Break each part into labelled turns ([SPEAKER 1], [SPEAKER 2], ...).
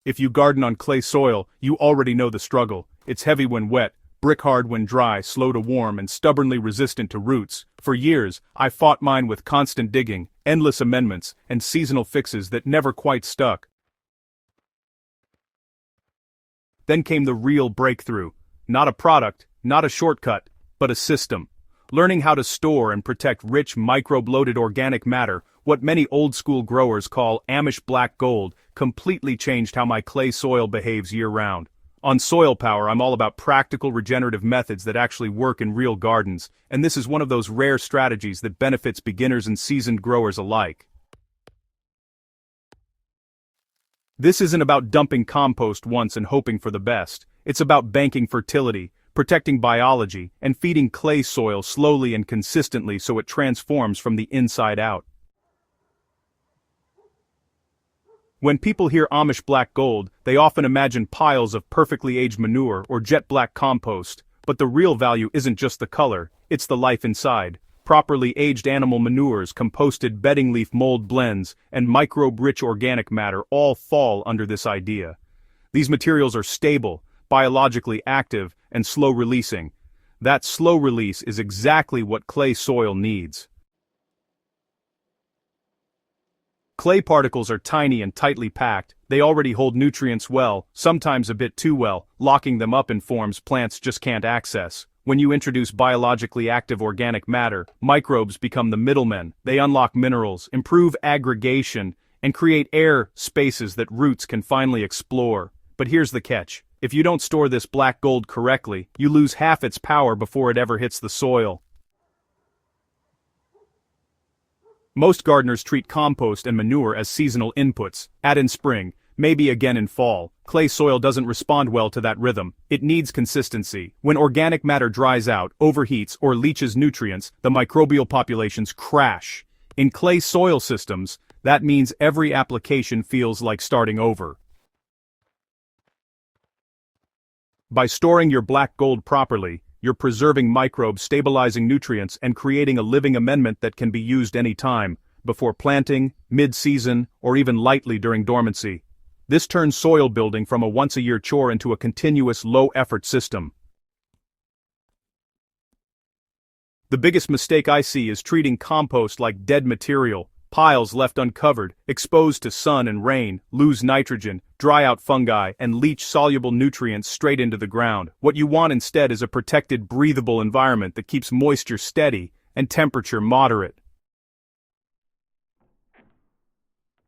[SPEAKER 1] If you garden on clay soil, you already know the struggle. It's heavy when wet, brick hard when dry, slow to warm, and stubbornly resistant to roots. For years, I fought mine with constant digging, endless amendments, and seasonal fixes that never quite stuck. Then came the real breakthrough. Not a product, not a shortcut, but a system. Learning how to store and protect rich microbe-loaded organic matter, what many old-school growers call Amish black gold, completely changed how my clay soil behaves year-round. On Soilpower, I'm all about practical regenerative methods that actually work in real gardens, and this is one of those rare strategies that benefits beginners and seasoned growers alike. This isn't about dumping compost once and hoping for the best. It's about banking fertility, protecting biology, and feeding clay soil slowly and consistently so it transforms from the inside out. When people hear Amish black gold, they often imagine piles of perfectly aged manure or jet black compost, but the real value isn't just the color, it's the life inside. Properly aged animal manures, composted bedding leaf mold blends, and microbe-rich organic matter all fall under this idea. These materials are stable, biologically active, and slow-releasing. That slow release is exactly what clay soil needs. Clay particles are tiny and tightly packed. They already hold nutrients well, sometimes a bit too well, locking them up in forms plants just can't access. When you introduce biologically active organic matter, microbes become the middlemen. They unlock minerals, improve aggregation, and create air spaces that roots can finally explore. But here's the catch. If you don't store this black gold correctly, you lose half its power before it ever hits the soil. Most gardeners treat compost and manure as seasonal inputs, add in spring, maybe again in fall. Clay soil doesn't respond well to that rhythm. It needs consistency. When organic matter dries out, overheats, or leaches nutrients, the microbial populations crash. In clay soil systems, that means every application feels like starting over. By storing your black gold properly, you're preserving microbes, stabilizing nutrients, and creating a living amendment that can be used anytime, before planting, mid-season, or even lightly during dormancy. This turns soil building from a once-a-year chore into a continuous low-effort system. The biggest mistake I see is treating compost like dead material. Piles left uncovered, exposed to sun and rain, lose nitrogen, dry out fungi, and leach soluble nutrients straight into the ground. What you want instead is a protected, breathable environment that keeps moisture steady and temperature moderate.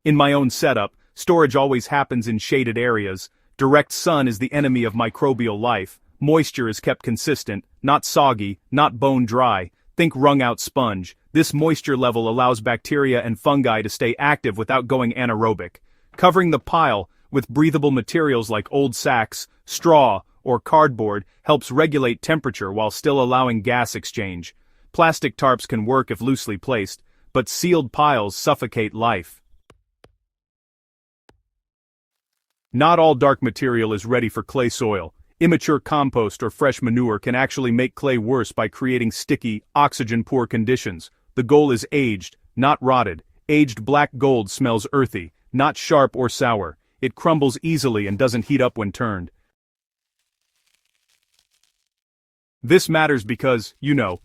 [SPEAKER 1] In my own setup, storage always happens in shaded areas. Direct sun is the enemy of microbial life. Moisture is kept consistent, not soggy, not bone dry. Think wrung-out sponge. This moisture level allows bacteria and fungi to stay active without going anaerobic. Covering the pile with breathable materials like old sacks, straw, or cardboard helps regulate temperature while still allowing gas exchange. Plastic tarps can work if loosely placed, but sealed piles suffocate life. Not all dark material is ready for clay soil. Immature compost or fresh manure can actually make clay worse by creating sticky, oxygen-poor conditions. The goal is aged, not rotted. Aged black gold smells earthy, not sharp or sour. It crumbles easily and doesn't heat up when turned. This matters because,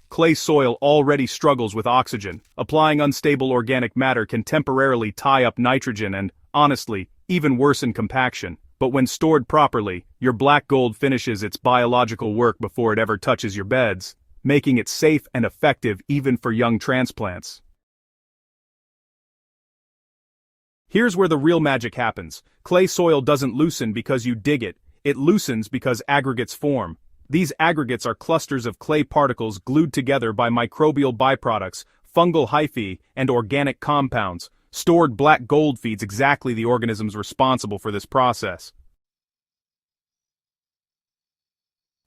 [SPEAKER 1] clay soil already struggles with oxygen. Applying unstable organic matter can temporarily tie up nitrogen and, honestly, even worsen compaction. But when stored properly, your black gold finishes its biological work before it ever touches your beds, making it safe and effective even for young transplants. Here's where the real magic happens. Clay soil doesn't loosen because you dig it, it loosens because aggregates form. These aggregates are clusters of clay particles glued together by microbial byproducts, fungal hyphae, and organic compounds. Stored black gold feeds exactly the organisms responsible for this process.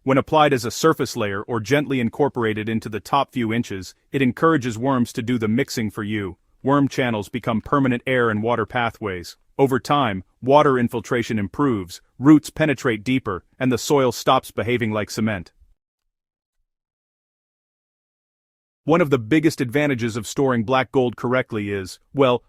[SPEAKER 1] When applied as a surface layer or gently incorporated into the top few inches, it encourages worms to do the mixing for you. Worm channels become permanent air and water pathways. Over time, water infiltration improves, roots penetrate deeper, and the soil stops behaving like cement. One of the biggest advantages of storing black gold correctly is,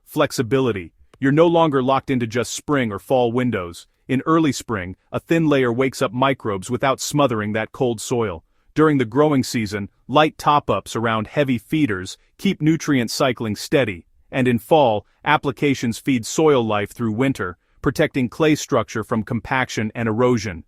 [SPEAKER 1] flexibility. You're no longer locked into just spring or fall windows. In early spring, a thin layer wakes up microbes without smothering that cold soil. During the growing season, light top-ups around heavy feeders keep nutrient cycling steady, and in fall, applications feed soil life through winter, protecting clay structure from compaction and erosion.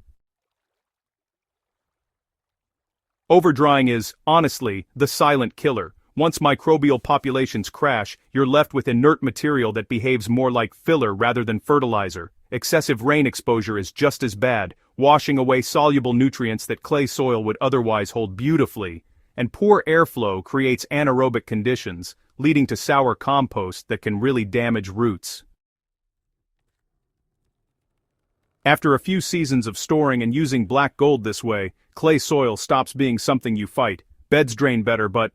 [SPEAKER 1] Overdrying is, honestly, the silent killer. Once microbial populations crash, you're left with inert material that behaves more like filler rather than fertilizer. Excessive rain exposure is just as bad, washing away soluble nutrients that clay soil would otherwise hold beautifully. And poor airflow creates anaerobic conditions, leading to sour compost that can really damage roots. After a few seasons of storing and using black gold this way, clay soil stops being something you fight. Beds drain better, but,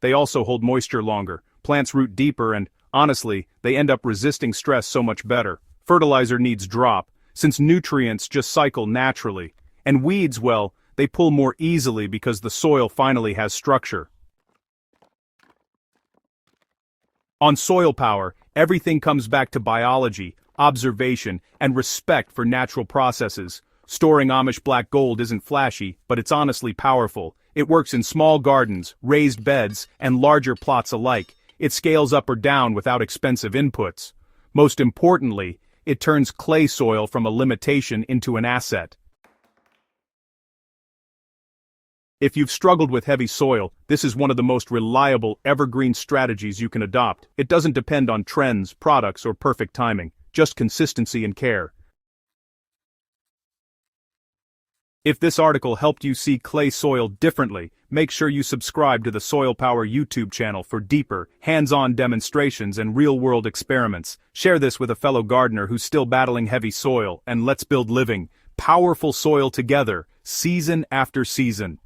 [SPEAKER 1] they also hold moisture longer. Plants root deeper and, honestly, they end up resisting stress so much better. Fertilizer needs drop, since nutrients just cycle naturally. And weeds, well, they pull more easily because the soil finally has structure. On Soilpower, everything comes back to biology, observation, and respect for natural processes. Storing Amish black gold isn't flashy, but it's honestly powerful. It works in small gardens, raised beds, and larger plots alike. It scales up or down without expensive inputs. Most importantly, it turns clay soil from a limitation into an asset. If you've struggled with heavy soil, this is one of the most reliable, evergreen strategies you can adopt. It doesn't depend on trends, products, or perfect timing, just consistency and care. If this article helped you see clay soil differently, make sure you subscribe to the Soilpower YouTube channel for deeper, hands-on demonstrations and real-world experiments. Share this with a fellow gardener who's still battling heavy soil, and let's build living, powerful soil together, season after season.